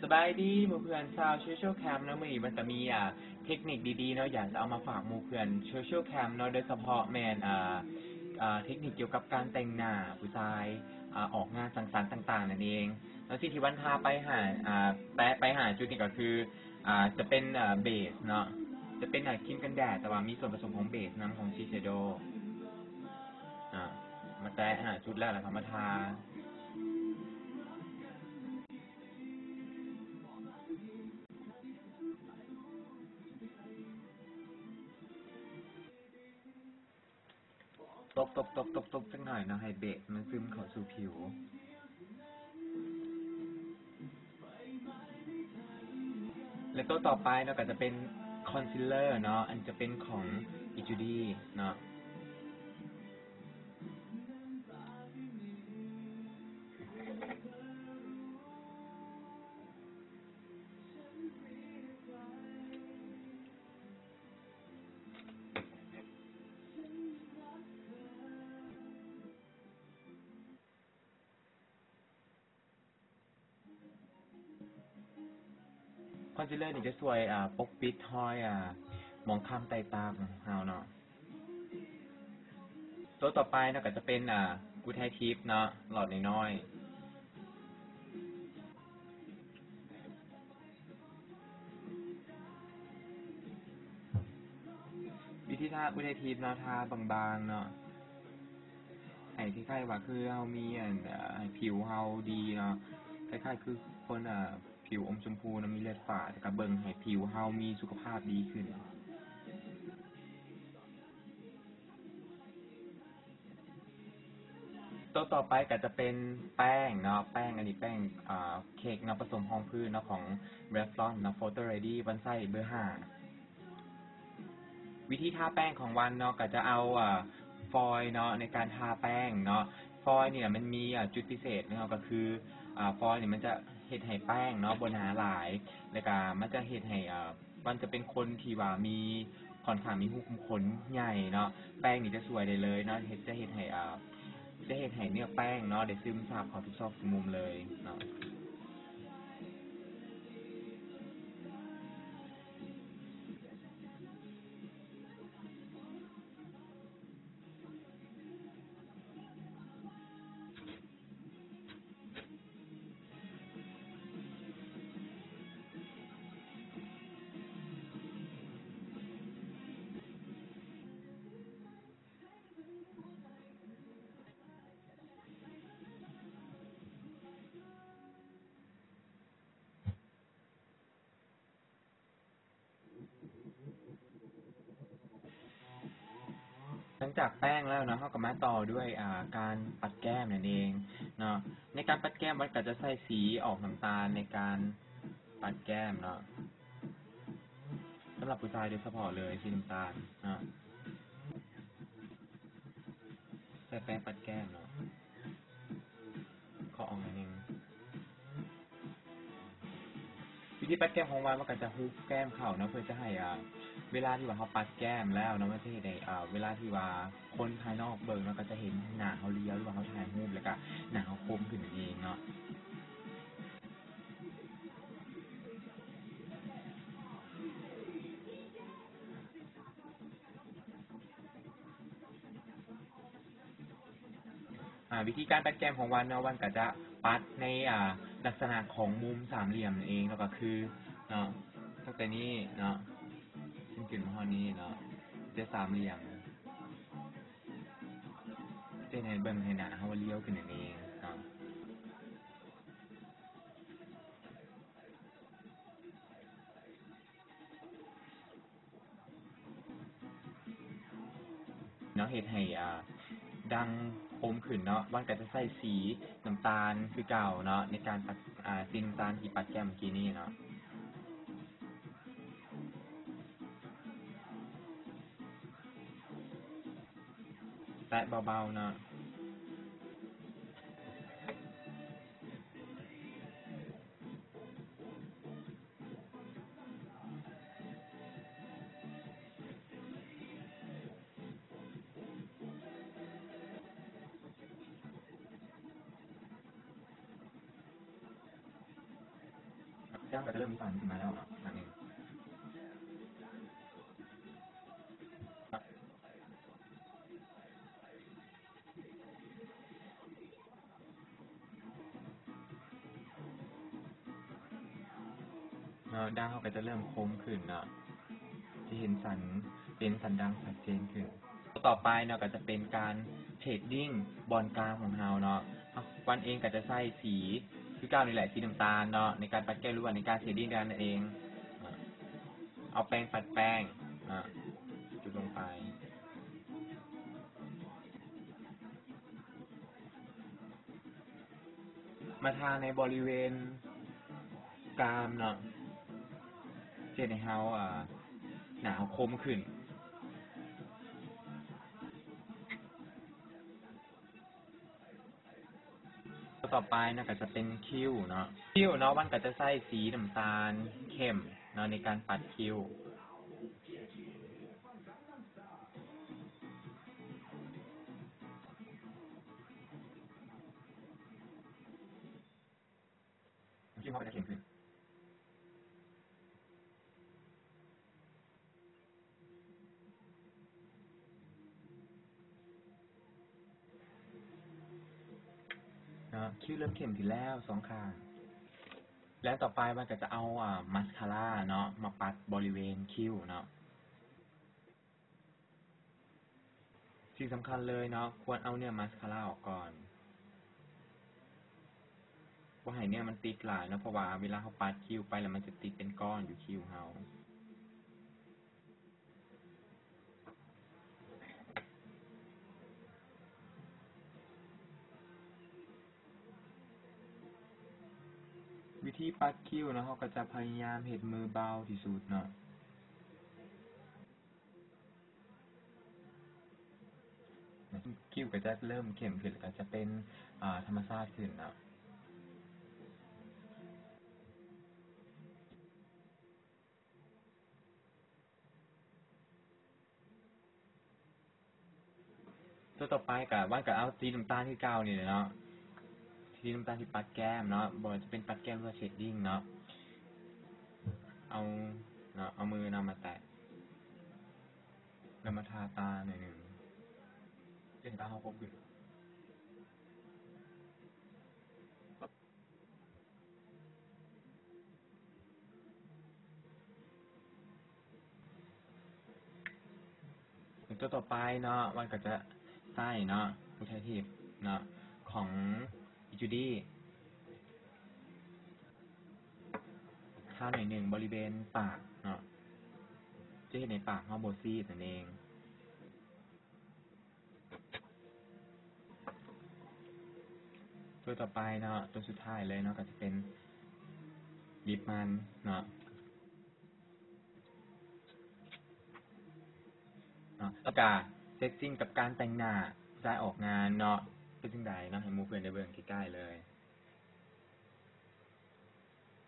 สบายดีหมู่เพื่อนชาวโซเชียลแคมป์เนาะมื้อนี้มันก็มีเทคนิคดีๆเนาะอยากจะเอามาฝากหมู่เพื่อนโซเชียลแคมป์เนาะโดยเฉพาะแม่นเทคนิคเกี่ยวกับการแต่งหน้าผู้ชายออกงานสังสรรค์ต่างๆนั่นเองแล้วสิ่งที่วันพาไปหาไปหาจุดนี้ก็คือจะเป็นเบสเนาะจะเป็นครีมกันแดดแต่ว่ามีส่วนผสมของเบสนำของชิเซโดอ่ามาแตะจุดแรกแหละครับมาทา ตบสักหน่อยนะให้เบสมันซึมเข้าสู่ผิวและตัวต่อไปเนาะก็จะเป็นคอนซีลเลอร์เนาะอันจะเป็นของอิจูดี้เนาะคอนซีลเลอร์นี่จะช่วยปกปิดรอยหมองคล้ำใต้ตาของเราเนาะตัวต่อไปเนาะก็จะเป็นกูไททิปเนาะหลอดน้อยๆวิธีทากูไททิปเนาะทาบางๆเนาะให้คล้ายๆว่าคือเรามีให้ผิวเราดีเนาะคล้ายๆคือคนผิวอมชมพูเนาะมีเลือดฝาดก็เบิ่งให้ผิวเรามีสุขภาพดีขึ้น ตัวต่อไปก็จะเป็นแป้งเนาะแป้งอันนี้แป้งเค้กเนาะผสมห้องพื้นเนาะของ Revlon เนาะ Photo Ready วันไส้เบอร์5วิธีทาแป้งของวันเนาะก็จะเอาฟอยล์เนาะในการทาแป้งเนาะฟอยล์เนี่ยมันมีจุดพิเศษเนาะก็คือฟอยล์เนี่ยมันจะเฮ็ดให้แป้งเนาะบ่หนาหลายแล้วก็มันจะเฮ็ดให้มันจะเป็นคนที่ว่ามีค่อนข้างมีหูขุมขนใหญ่เนาะแป้งนี่จะสวยได้เลยเนาะจะเฮ็ดให้เนื้อแป้งเนาะได้ซึมซาบเข้าทุกซอกทุกมุมเลยเนาะ หลังจากแป้งแล้วเนาะเขาก็มาต่อด้วยการปัดแก้มนั่นเองเนาะในการปัดแก้มมันก็จะใส่สีออกน้ำตาลในการปัดแก้มเนาะสำหรับผู้ชายโดยเฉพาะเลยสีน้ำตาลเนาะใส่แป้งปัดแก้มเนาะขอออกหน่อยนึงวิธีปัดแก้มของวานมันก็จะฮุบแก้มเขาเนาะเพื่อจะให้เวลาที่ว่าเขาปัดแก้มแล้วเนาะมันจะเห็นในเวลาที่ว่าคนภายนอกเบิ่งแล้วก็จะเห็นหน้าเขาเรียวหรือว่าเขาถ่ายรูปแล้วก็หน้าเขาคมขึ้นนั่นเองเนาะ วิธีการปัดแก้มของวันเนาะวันก็จะปัดในลักษณะของมุมสามเหลี่ยมนั่นเองแล้วก็คือเนาะตั้งแต่นี้เนาะจนถึงข้อนี้เนาะจะสามเหลี่ยมจะในเบิ่งให้หนาเขาว่าเลี้ยวขึ้นนั่นเองเนาะเนาะเฮ็ดให้ดังคมขึ้นเนาะวันก็จะใส่สีน้ำตาลคือเก่าเนาะในการปัดสีน้ำตาลที่ปัดแก้มเมื่อกี้นี้เนาะแตะเบาๆเนาะ แล้วก็จะเริ่มมีฟันขึ้นมาแล้วอันหนึ่งดังเขาก็จะเริ่มคมขึ้นเนาะจะเห็นสันดังชัดเจนขึ้นต่อไปเนาะก็จะเป็นการเทรดดิ้งบอลกลางของเราเนาะวันเองก็จะใส่สีคือก้าวนี่แหละสีน้ำตาลเนาะในการปัดแก้วหรือว่าในการเทรดดิ้งกันเองเอาแป้งปัดแป้งจุดลงไปมาทาในบริเวณกรามเนาะเจนในเฮาหนาวคมขึ้นต่อไปนะก็จะเป็นคิ้วเนาะมันก็จะใส่สีน้ำตาลเข้มเนาะในการปัดคิ้วเขาก็จะเข้มขึ้นคิ้วเริ่มเข้มขึ้นแล้วสองข้างแล้วต่อไปมันก็จะเอามัสคาร่าเนาะมาปัดบริเวณคิ้วเนาะสิ่งสำคัญเลยเนาะควรเอาเนื้อมัสคาร่าออกก่อนว่าให้เนี่ยมันติดหลายเนาะเพราะว่าเวลาเขาปัดคิ้วไปแล้วมันจะติดเป็นก้อนอยู่คิ้วเขาวิธีปัดคิ้วเนาะเขาก็จะพยายามเห็ดมือเบาที่สุดเนาะคิ้วก็จะเริ่มเข้มขึ้นก็จะเป็นธรรมชาติขึ้นเนาะตัวต่อไปกับว่ากับเอาสีน้ำตาลที่เก้านี่เนาะสีน้ำตาลที่ปัดแก้มเนาะบอกจะเป็นปัดแก้มหรือว่าเชดดิ้งเนาะเอาเอามือนำมาแตะแล้วมาทาตาหน่อยหนึ่งเห็นตาเขาคมขึ้นตัวต่อไปเนาะมันก็จะไส้เนาะผู้ใช้ทิพเนาะของจูดี้ข้าวหน่อยหนึ่งบริเวณปากเนาะจะเห็นในปากเขาโบซีดนั่นเองตัวต่อไปเนาะตัวสุดท้ายเลยเนาะก็จะเป็นลิปมันเนาะแล้วก็เซ็ตติ้งกับการแต่งหน้าสายออกงานเนาะเป็นจังใดเนาะให้หมู่เพื่อนได้เบิ่งใกล้ๆเลย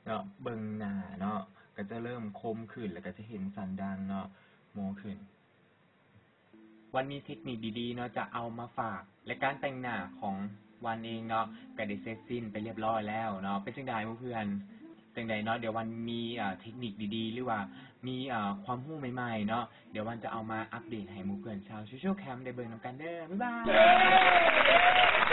เนาะเบิ่งหน้าเนาะก็จะเริ่มคมขึ้นแล้วก็จะเห็นสันดานเนาะโมขึ้นวันนี้เทคนิคดีๆเนาะจะเอามาฝากและการแต่งหน้าของวันเองเนาะก็ได้เสร็จสิ้นไปเรียบร้อยแล้วเนาะเป็นจังใดหมู่เพื่อนจังใดเนาะเดี๋ยววันมีเทคนิคดีๆหรือว่ามีความรู้ใหม่ๆเนาะเดี๋ยววันจะเอามาอัปเดตให้หมู่เพื่อนชาวโซเชียลแคมป์ได้เบิ่งนำกันเด้อบ๊ายบาย